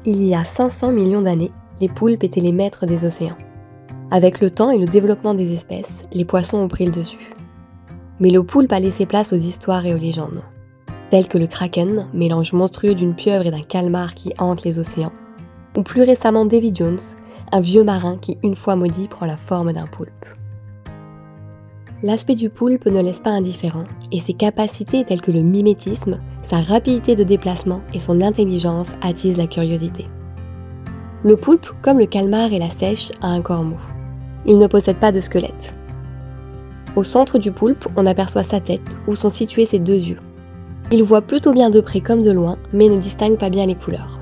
Il y a 500 millions d'années, les poulpes étaient les maîtres des océans. Avec le temps et le développement des espèces, les poissons ont pris le dessus. Mais le poulpe a laissé place aux histoires et aux légendes, telles que le kraken, mélange monstrueux d'une pieuvre et d'un calmar qui hante les océans, ou plus récemment Davy Jones, un vieux marin qui, une fois maudit, prend la forme d'un poulpe. L'aspect du poulpe ne laisse pas indifférent, et ses capacités telles que le mimétisme, sa rapidité de déplacement et son intelligence attisent la curiosité. Le poulpe, comme le calmar et la seiche, a un corps mou. Il ne possède pas de squelette. Au centre du poulpe, on aperçoit sa tête, où sont situés ses deux yeux. Il voit plutôt bien de près comme de loin, mais ne distingue pas bien les couleurs.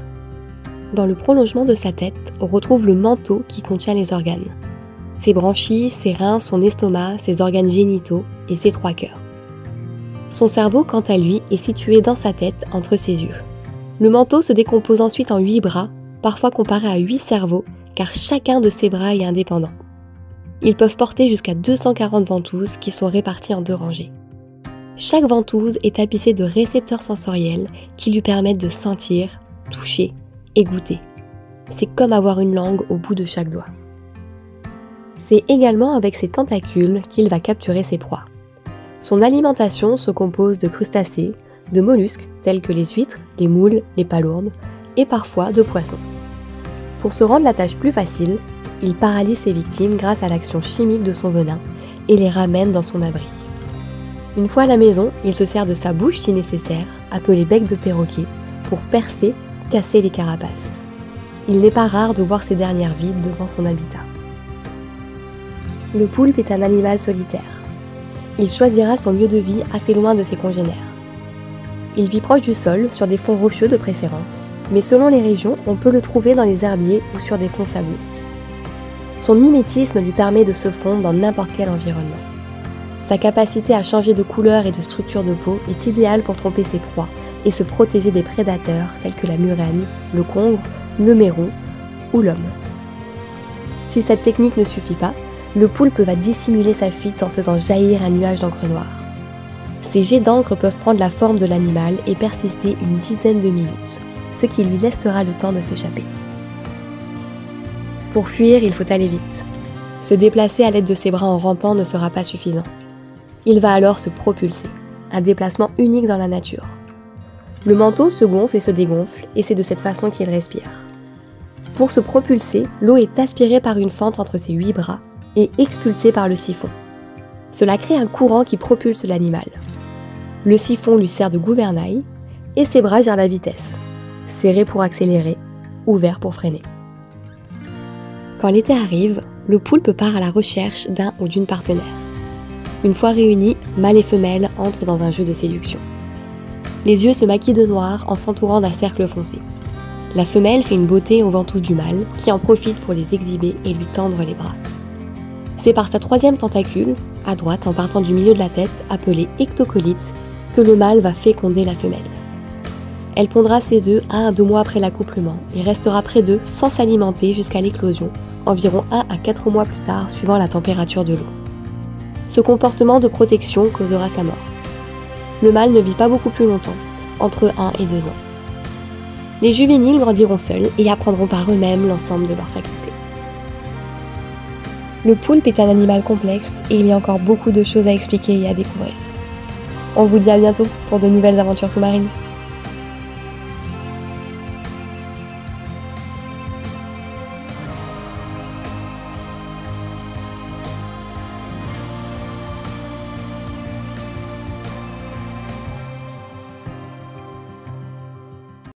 Dans le prolongement de sa tête, on retrouve le manteau qui contient les organes. Ses branchies, ses reins, son estomac, ses organes génitaux et ses 3 cœurs. Son cerveau, quant à lui, est situé dans sa tête, entre ses yeux. Le manteau se décompose ensuite en 8 bras, parfois comparé à 8 cerveaux, car chacun de ces bras est indépendant. Ils peuvent porter jusqu'à 240 ventouses qui sont réparties en 2 rangées. Chaque ventouse est tapissée de récepteurs sensoriels qui lui permettent de sentir, toucher et goûter. C'est comme avoir une langue au bout de chaque doigt. C'est également avec ses tentacules qu'il va capturer ses proies. Son alimentation se compose de crustacés, de mollusques tels que les huîtres, les moules, les palourdes et parfois de poissons. Pour se rendre la tâche plus facile, il paralyse ses victimes grâce à l'action chimique de son venin et les ramène dans son abri. Une fois à la maison, il se sert de sa bouche si nécessaire, appelée bec de perroquet, pour percer, casser les carapaces. Il n'est pas rare de voir ces dernières vides devant son habitat. Le poulpe est un animal solitaire. Il choisira son lieu de vie assez loin de ses congénères. Il vit proche du sol, sur des fonds rocheux de préférence, mais selon les régions, on peut le trouver dans les herbiers ou sur des fonds sableux. Son mimétisme lui permet de se fondre dans n'importe quel environnement. Sa capacité à changer de couleur et de structure de peau est idéale pour tromper ses proies et se protéger des prédateurs tels que la murène, le congre, le mérou ou l'homme. Si cette technique ne suffit pas, le poulpe va dissimuler sa fuite en faisant jaillir un nuage d'encre noire. Ces jets d'encre peuvent prendre la forme de l'animal et persister une dizaine de minutes, ce qui lui laissera le temps de s'échapper. Pour fuir, il faut aller vite. Se déplacer à l'aide de ses bras en rampant ne sera pas suffisant. Il va alors se propulser, un déplacement unique dans la nature. Le manteau se gonfle et se dégonfle, et c'est de cette façon qu'il respire. Pour se propulser, l'eau est aspirée par une fente entre ses 8 bras et expulsée par le siphon. Cela crée un courant qui propulse l'animal. Le siphon lui sert de gouvernail et ses bras gèrent la vitesse, serrés pour accélérer, ouverts pour freiner. Quand l'été arrive, le poulpe part à la recherche d'un ou d'une partenaire. Une fois réunis, mâle et femelle entrent dans un jeu de séduction. Les yeux se maquillent de noir en s'entourant d'un cercle foncé. La femelle fait une beauté aux ventouses du mâle qui en profite pour les exhiber et lui tendre les bras. C'est par sa 3e tentacule, à droite en partant du milieu de la tête, appelée ectocolite, que le mâle va féconder la femelle. Elle pondra ses œufs 1 à 2 mois après l'accouplement et restera près d'eux sans s'alimenter jusqu'à l'éclosion, environ 1 à 4 mois plus tard suivant la température de l'eau. Ce comportement de protection causera sa mort. Le mâle ne vit pas beaucoup plus longtemps, entre 1 et 2 ans. Les juvéniles grandiront seuls et apprendront par eux-mêmes l'ensemble de leurs facultés. Le poulpe est un animal complexe et il y a encore beaucoup de choses à expliquer et à découvrir. On vous dit à bientôt pour de nouvelles aventures sous-marines.